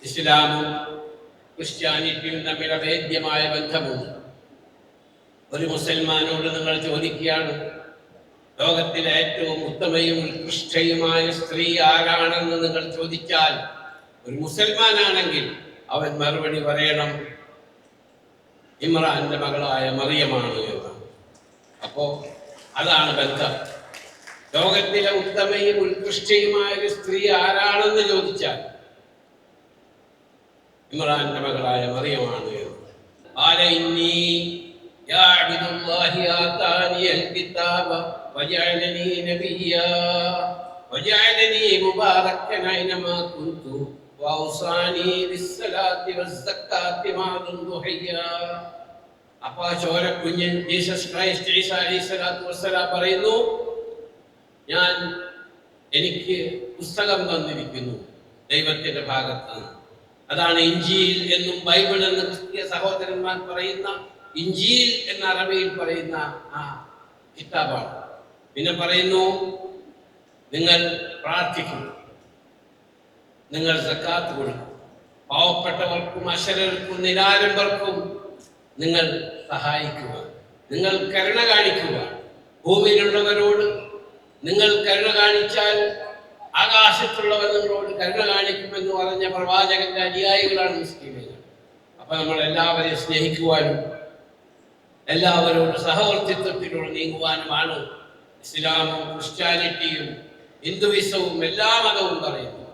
ഇസ്ലാമും ക്രിസ്ത്യാനിറ്റിയും തമ്മിൽ അഭേദ്യമായ ബന്ധമുണ്ട്. ഒരു മുസൽമാനോട് നിങ്ങൾ ചോദിക്കുകയാണ്, ലോകത്തിലെ ഏറ്റവും ഉത്തമയും ഉത്കൃഷ്ടയുമായ സ്ത്രീ ആരാണെന്ന് നിങ്ങൾ ചോദിച്ചാൽ, ഒരു മുസൽമാനാണെങ്കിൽ അവൻ മറുപടി പറയണം ഇമ്രാന്റെ മകളായ മറിയമാണ് എന്ന്. അപ്പോ അതാണ് ബന്ധം. ലോകത്തിലെ ഉത്തമയും ഉത്കൃഷ്ടയുമായ ഒരു സ്ത്രീ ആരാണെന്ന് ചോദിച്ചാൽ ഇമ്രാന്റെ മകളായ മറിയമാണ് എന്ന്. അപ്പൊ ആ ചോരക്കുഞ്ഞൻ ജീസസ് ക്രൈസ്റ്റ് ഈസ അലൈഹിസ്സലാത്തു വസ്സലാം പറയുന്നു, എനിക്ക് പുസ്തകം തന്നിരിക്കുന്നു ദൈവത്തിന്റെ ഭാഗത്ത് നിന്ന്. അതാണ് ഇഞ്ചീൽ എന്നും ബൈബിൾ എന്നും ക്രിസ്തീയ സഹോദരന്മാർ പറയുന്ന ഇഞ്ചീൽ എന്ന അറബിയിൽ പറയുന്ന ആ കിതാബാണ്. പിന്നെ പറയുന്നു, നിങ്ങൾ പ്രാർത്ഥിക്കും, നിങ്ങൾ സക്കാത്ത് കൊടുക്കും, പാവപ്പെട്ടവർക്കും അശരർക്കും നിരാലംബർക്കും നിങ്ങൾ സഹായിക്കുക, നിങ്ങൾ കരുണ കാണിക്കുക. ഭൂമിയിലുള്ളവരോട് നിങ്ങൾ കരുണ കാണിച്ചാൽ ആകാശത്തുള്ളവർ നിങ്ങളോട് കരുണ കാണിക്കുമെന്ന് പറഞ്ഞ പ്രവാചകന്റെ അനുയായികളാണ് മുസ്ലിമുകൾ. അപ്പൊ നമ്മൾ എല്ലാവരെയും സ്നേഹിക്കുവാനും എല്ലാവരോട് സഹവർത്തിത്വത്തിലൂടെ നീങ്ങുവാനുമാണ് ഇസ്ലാമും ക്രിസ്ത്യാനിറ്റിയും ഹിന്ദുയിസവും എല്ലാ മതവും പറയുന്നത്.